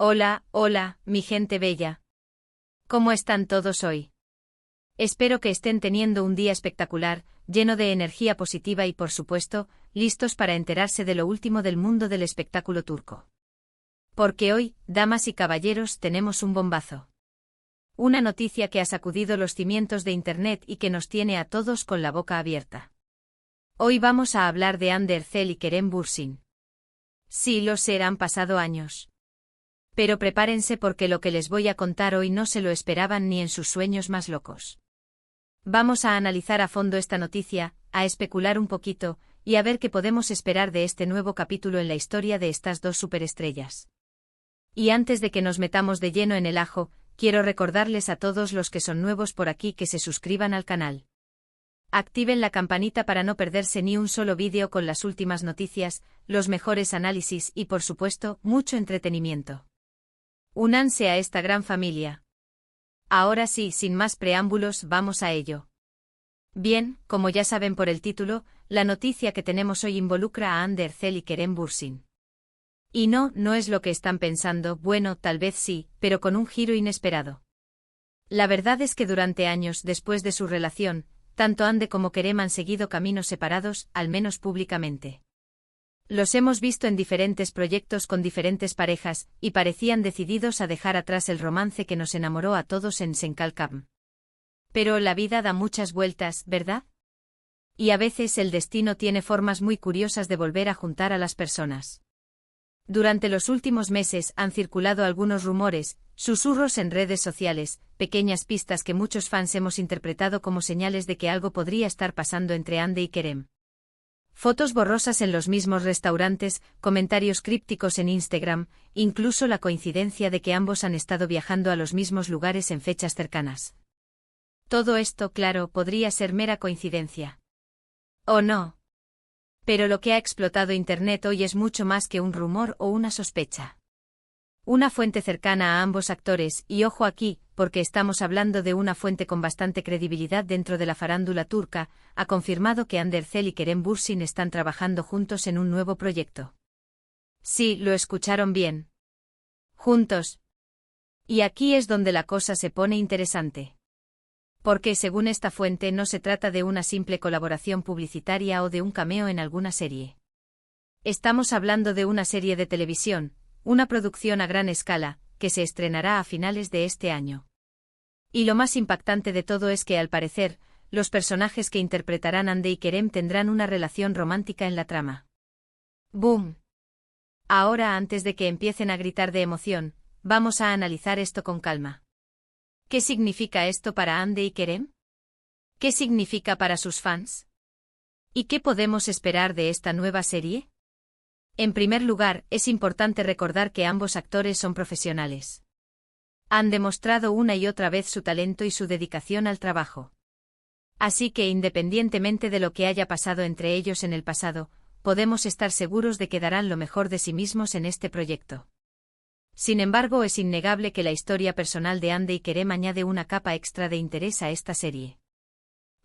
Hola, hola, mi gente bella. ¿Cómo están todos hoy? Espero que estén teniendo un día espectacular, lleno de energía positiva y, por supuesto, listos para enterarse de lo último del mundo del espectáculo turco. Porque hoy, damas y caballeros, tenemos un bombazo. Una noticia que ha sacudido los cimientos de Internet y que nos tiene a todos con la boca abierta. Hoy vamos a hablar de Hande Erçel y Kerem Bürsin. Sí, lo sé, han pasado años. Pero prepárense porque lo que les voy a contar hoy no se lo esperaban ni en sus sueños más locos. Vamos a analizar a fondo esta noticia, a especular un poquito, y a ver qué podemos esperar de este nuevo capítulo en la historia de estas dos superestrellas. Y antes de que nos metamos de lleno en el ajo, quiero recordarles a todos los que son nuevos por aquí que se suscriban al canal. Activen la campanita para no perderse ni un solo vídeo con las últimas noticias, los mejores análisis y, por supuesto, mucho entretenimiento. Únanse a esta gran familia. Ahora sí, sin más preámbulos, vamos a ello. Bien, como ya saben por el título, la noticia que tenemos hoy involucra a Hande Erçel y Kerem Bürsin. Y no es lo que están pensando, bueno, tal vez sí, pero con un giro inesperado. La verdad es que durante años después de su relación, tanto Hande como Kerem han seguido caminos separados, al menos públicamente. Los hemos visto en diferentes proyectos con diferentes parejas, y parecían decididos a dejar atrás el romance que nos enamoró a todos en Senkalkam. Pero la vida da muchas vueltas, ¿verdad? Y a veces el destino tiene formas muy curiosas de volver a juntar a las personas. Durante los últimos meses han circulado algunos rumores, susurros en redes sociales, pequeñas pistas que muchos fans hemos interpretado como señales de que algo podría estar pasando entre Hande y Kerem. Fotos borrosas en los mismos restaurantes, comentarios crípticos en Instagram, incluso la coincidencia de que ambos han estado viajando a los mismos lugares en fechas cercanas. Todo esto, claro, podría ser mera coincidencia. ¿O no? Pero lo que ha explotado Internet hoy es mucho más que un rumor o una sospecha. Una fuente cercana a ambos actores, y ojo aquí, porque estamos hablando de una fuente con bastante credibilidad dentro de la farándula turca, ha confirmado que Hande Erçel y Kerem Bürsin están trabajando juntos en un nuevo proyecto. Sí, lo escucharon bien. Juntos. Y aquí es donde la cosa se pone interesante. Porque según esta fuente no se trata de una simple colaboración publicitaria o de un cameo en alguna serie. Estamos hablando de una serie de televisión, una producción a gran escala, que se estrenará a finales de este año. Y lo más impactante de todo es que, al parecer, los personajes que interpretarán Hande y Kerem tendrán una relación romántica en la trama. ¡Boom! Ahora, antes de que empiecen a gritar de emoción, vamos a analizar esto con calma. ¿Qué significa esto para Hande y Kerem? ¿Qué significa para sus fans? ¿Y qué podemos esperar de esta nueva serie? En primer lugar, es importante recordar que ambos actores son profesionales. Han demostrado una y otra vez su talento y su dedicación al trabajo. Así que, independientemente de lo que haya pasado entre ellos en el pasado, podemos estar seguros de que darán lo mejor de sí mismos en este proyecto. Sin embargo, es innegable que la historia personal de Hande y Kerem añade una capa extra de interés a esta serie.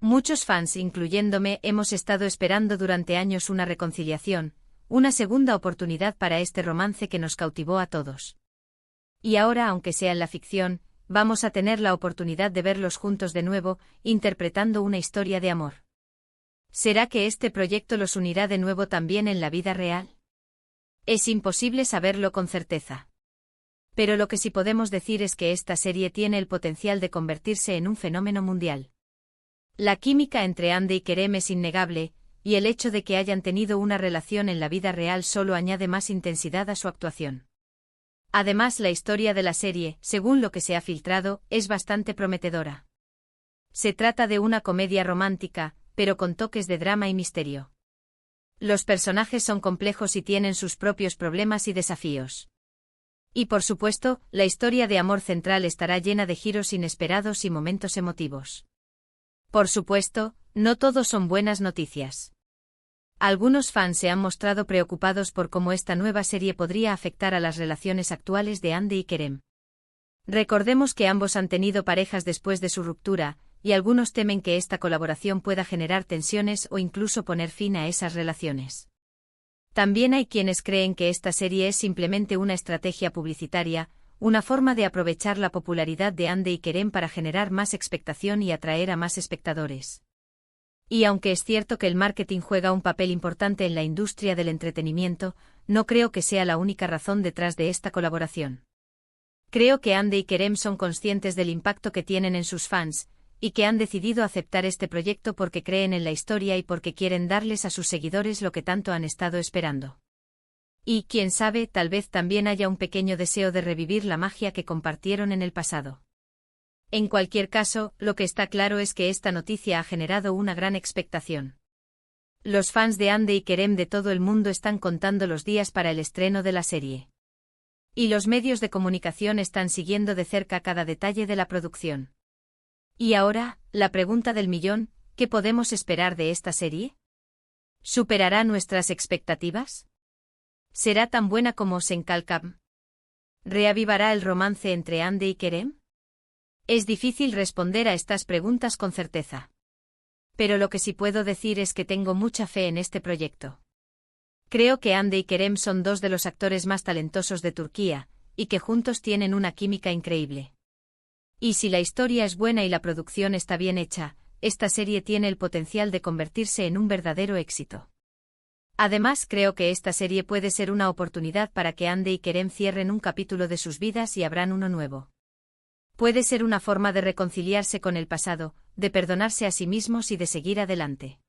Muchos fans, incluyéndome, hemos estado esperando durante años una reconciliación, una segunda oportunidad para este romance que nos cautivó a todos. Y ahora, aunque sea en la ficción, vamos a tener la oportunidad de verlos juntos de nuevo, interpretando una historia de amor. ¿Será que este proyecto los unirá de nuevo también en la vida real? Es imposible saberlo con certeza. Pero lo que sí podemos decir es que esta serie tiene el potencial de convertirse en un fenómeno mundial. La química entre Hande y Kerem es innegable, y el hecho de que hayan tenido una relación en la vida real solo añade más intensidad a su actuación. Además, la historia de la serie, según lo que se ha filtrado, es bastante prometedora. Se trata de una comedia romántica, pero con toques de drama y misterio. Los personajes son complejos y tienen sus propios problemas y desafíos. Y por supuesto, la historia de amor central estará llena de giros inesperados y momentos emotivos. Por supuesto, no todos son buenas noticias. Algunos fans se han mostrado preocupados por cómo esta nueva serie podría afectar a las relaciones actuales de Hande y Kerem. Recordemos que ambos han tenido parejas después de su ruptura, y algunos temen que esta colaboración pueda generar tensiones o incluso poner fin a esas relaciones. También hay quienes creen que esta serie es simplemente una estrategia publicitaria, una forma de aprovechar la popularidad de Hande y Kerem para generar más expectación y atraer a más espectadores. Y aunque es cierto que el marketing juega un papel importante en la industria del entretenimiento, no creo que sea la única razón detrás de esta colaboración. Creo que Hande y Kerem son conscientes del impacto que tienen en sus fans, y que han decidido aceptar este proyecto porque creen en la historia y porque quieren darles a sus seguidores lo que tanto han estado esperando. Y, quién sabe, tal vez también haya un pequeño deseo de revivir la magia que compartieron en el pasado. En cualquier caso, lo que está claro es que esta noticia ha generado una gran expectación. Los fans de Hande y Kerem de todo el mundo están contando los días para el estreno de la serie. Y los medios de comunicación están siguiendo de cerca cada detalle de la producción. Y ahora, la pregunta del millón, ¿qué podemos esperar de esta serie? ¿Superará nuestras expectativas? ¿Será tan buena como Senkalkam? ¿Reavivará el romance entre Hande y Kerem? Es difícil responder a estas preguntas con certeza. Pero lo que sí puedo decir es que tengo mucha fe en este proyecto. Creo que Hande y Kerem son dos de los actores más talentosos de Turquía, y que juntos tienen una química increíble. Y si la historia es buena y la producción está bien hecha, esta serie tiene el potencial de convertirse en un verdadero éxito. Además, creo que esta serie puede ser una oportunidad para que Hande y Kerem cierren un capítulo de sus vidas y abran uno nuevo. Puede ser una forma de reconciliarse con el pasado, de perdonarse a sí mismos y de seguir adelante.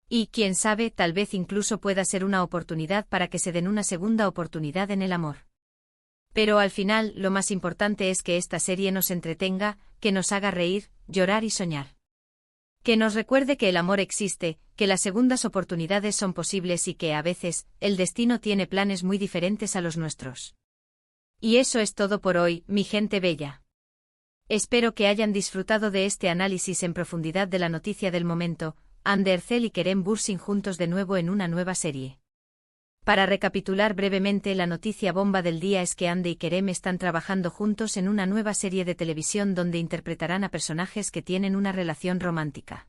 Y, quién sabe, tal vez incluso pueda ser una oportunidad para que se den una segunda oportunidad en el amor. Pero al final, lo más importante es que esta serie nos entretenga, que nos haga reír, llorar y soñar. Que nos recuerde que el amor existe, que las segundas oportunidades son posibles y que, a veces, el destino tiene planes muy diferentes a los nuestros. Y eso es todo por hoy, mi gente bella. Espero que hayan disfrutado de este análisis en profundidad de la noticia del momento, Hande Erçel y Kerem Bürsin juntos de nuevo en una nueva serie. Para recapitular brevemente, la noticia bomba del día es que Hande y Kerem están trabajando juntos en una nueva serie de televisión donde interpretarán a personajes que tienen una relación romántica.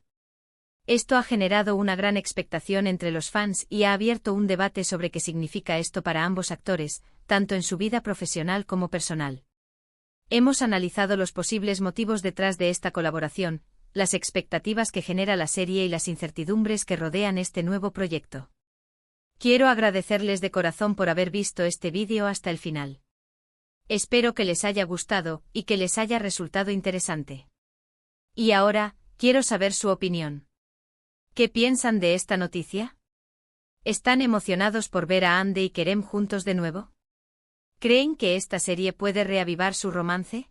Esto ha generado una gran expectación entre los fans y ha abierto un debate sobre qué significa esto para ambos actores, tanto en su vida profesional como personal. Hemos analizado los posibles motivos detrás de esta colaboración, las expectativas que genera la serie y las incertidumbres que rodean este nuevo proyecto. Quiero agradecerles de corazón por haber visto este vídeo hasta el final. Espero que les haya gustado y que les haya resultado interesante. Y ahora, quiero saber su opinión. ¿Qué piensan de esta noticia? ¿Están emocionados por ver a Hande y Kerem juntos de nuevo? ¿Creen que esta serie puede reavivar su romance?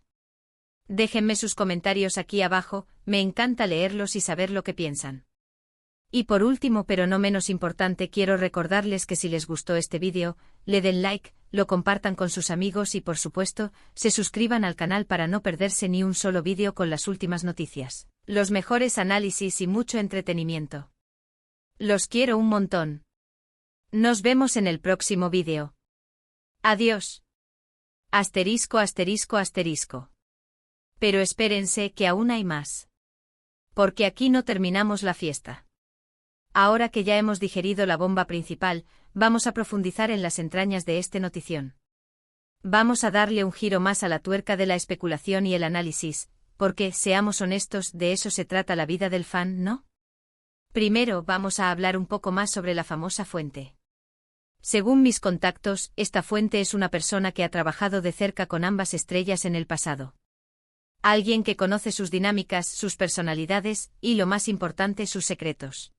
Déjenme sus comentarios aquí abajo, me encanta leerlos y saber lo que piensan. Y por último, pero no menos importante, quiero recordarles que si les gustó este vídeo, le den like, lo compartan con sus amigos y por supuesto, se suscriban al canal para no perderse ni un solo vídeo con las últimas noticias, los mejores análisis y mucho entretenimiento. Los quiero un montón. Nos vemos en el próximo vídeo. Adiós. Asterisco asterisco asterisco. Pero espérense que aún hay más. Porque aquí no terminamos la fiesta. Ahora que ya hemos digerido la bomba principal, vamos a profundizar en las entrañas de este notición. Vamos a darle un giro más a la tuerca de la especulación y el análisis, porque, seamos honestos, de eso se trata la vida del fan, ¿no? Primero vamos a hablar un poco más sobre la famosa fuente. Según mis contactos, esta fuente es una persona que ha trabajado de cerca con ambas estrellas en el pasado. Alguien que conoce sus dinámicas, sus personalidades y, lo más importante, sus secretos.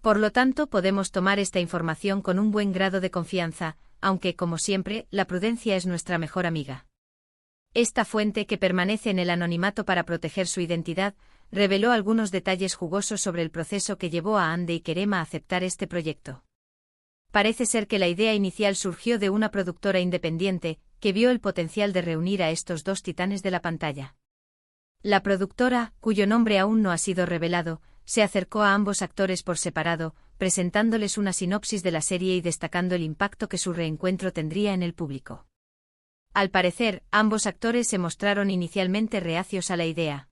Por lo tanto, podemos tomar esta información con un buen grado de confianza, aunque, como siempre, la prudencia es nuestra mejor amiga. Esta fuente, que permanece en el anonimato para proteger su identidad, reveló algunos detalles jugosos sobre el proceso que llevó a Hande y Kerem a aceptar este proyecto. Parece ser que la idea inicial surgió de una productora independiente, que vio el potencial de reunir a estos dos titanes de la pantalla. La productora, cuyo nombre aún no ha sido revelado, se acercó a ambos actores por separado, presentándoles una sinopsis de la serie y destacando el impacto que su reencuentro tendría en el público. Al parecer, ambos actores se mostraron inicialmente reacios a la idea.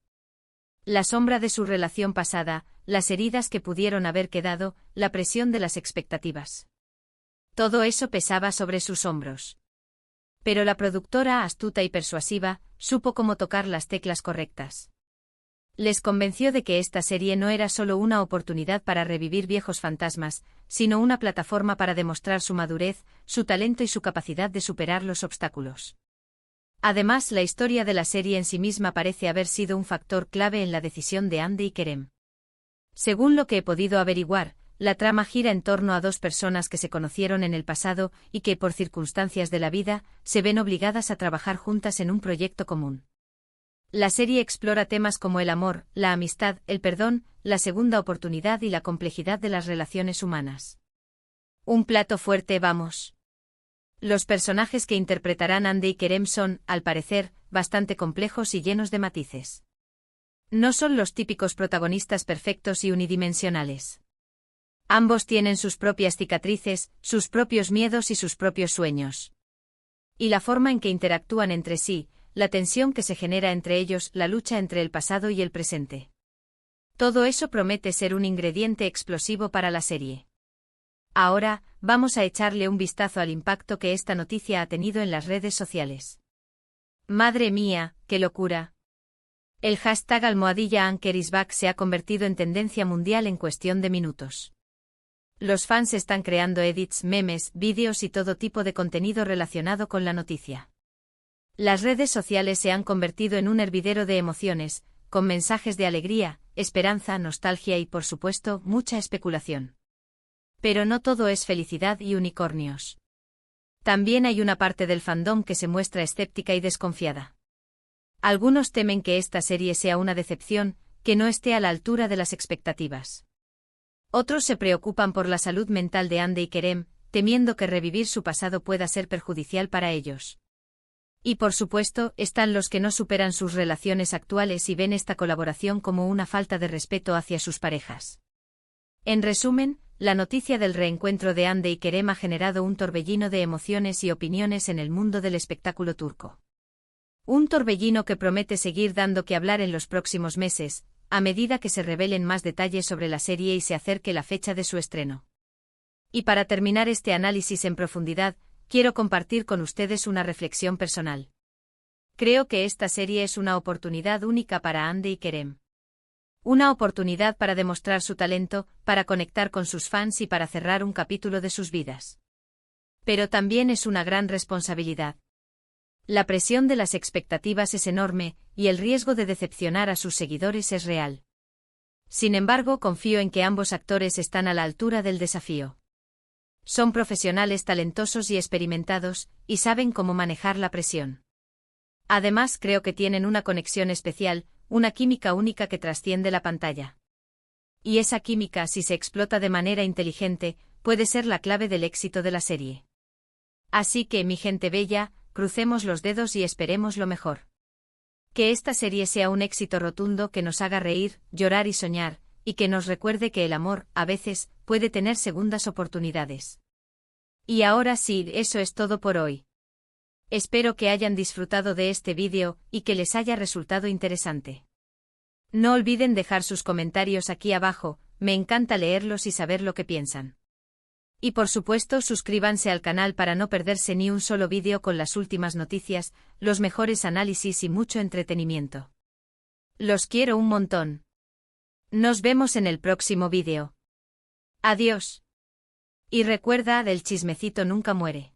La sombra de su relación pasada, las heridas que pudieron haber quedado, la presión de las expectativas. Todo eso pesaba sobre sus hombros. Pero la productora, astuta y persuasiva, supo cómo tocar las teclas correctas. Les convenció de que esta serie no era solo una oportunidad para revivir viejos fantasmas, sino una plataforma para demostrar su madurez, su talento y su capacidad de superar los obstáculos. Además, la historia de la serie en sí misma parece haber sido un factor clave en la decisión de Andy y Kerem. Según lo que he podido averiguar, la trama gira en torno a dos personas que se conocieron en el pasado y que, por circunstancias de la vida, se ven obligadas a trabajar juntas en un proyecto común. La serie explora temas como el amor, la amistad, el perdón, la segunda oportunidad y la complejidad de las relaciones humanas. Un plato fuerte, vamos. Los personajes que interpretarán Andy y Kerem son, al parecer, bastante complejos y llenos de matices. No son los típicos protagonistas perfectos y unidimensionales. Ambos tienen sus propias cicatrices, sus propios miedos y sus propios sueños. Y la forma en que interactúan entre sí, la tensión que se genera entre ellos, la lucha entre el pasado y el presente. Todo eso promete ser un ingrediente explosivo para la serie. Ahora, vamos a echarle un vistazo al impacto que esta noticia ha tenido en las redes sociales. Madre mía, qué locura. El hashtag #AnkerIsBack se ha convertido en tendencia mundial en cuestión de minutos. Los fans están creando edits, memes, vídeos y todo tipo de contenido relacionado con la noticia. Las redes sociales se han convertido en un hervidero de emociones, con mensajes de alegría, esperanza, nostalgia y, por supuesto, mucha especulación. Pero no todo es felicidad y unicornios. También hay una parte del fandom que se muestra escéptica y desconfiada. Algunos temen que esta serie sea una decepción, que no esté a la altura de las expectativas. Otros se preocupan por la salud mental de Andy y Kerem, temiendo que revivir su pasado pueda ser perjudicial para ellos. Y por supuesto, están los que no superan sus relaciones actuales y ven esta colaboración como una falta de respeto hacia sus parejas. En resumen, la noticia del reencuentro de Andy y Kerem ha generado un torbellino de emociones y opiniones en el mundo del espectáculo turco. Un torbellino que promete seguir dando que hablar en los próximos meses, a medida que se revelen más detalles sobre la serie y se acerque la fecha de su estreno. Y para terminar este análisis en profundidad, quiero compartir con ustedes una reflexión personal. Creo que esta serie es una oportunidad única para Andy y Kerem. Una oportunidad para demostrar su talento, para conectar con sus fans y para cerrar un capítulo de sus vidas. Pero también es una gran responsabilidad. La presión de las expectativas es enorme, y el riesgo de decepcionar a sus seguidores es real. Sin embargo, confío en que ambos actores están a la altura del desafío. Son profesionales talentosos y experimentados, y saben cómo manejar la presión. Además, creo que tienen una conexión especial, una química única que trasciende la pantalla. Y esa química, si se explota de manera inteligente, puede ser la clave del éxito de la serie. Así que, mi gente bella, crucemos los dedos y esperemos lo mejor. Que esta serie sea un éxito rotundo que nos haga reír, llorar y soñar, y que nos recuerde que el amor, a veces, puede tener segundas oportunidades. Y ahora sí, eso es todo por hoy. Espero que hayan disfrutado de este vídeo y que les haya resultado interesante. No olviden dejar sus comentarios aquí abajo, me encanta leerlos y saber lo que piensan. Y por supuesto, suscríbanse al canal para no perderse ni un solo vídeo con las últimas noticias, los mejores análisis y mucho entretenimiento. Los quiero un montón. Nos vemos en el próximo vídeo. Adiós. Y recuerda, el chismecito nunca muere.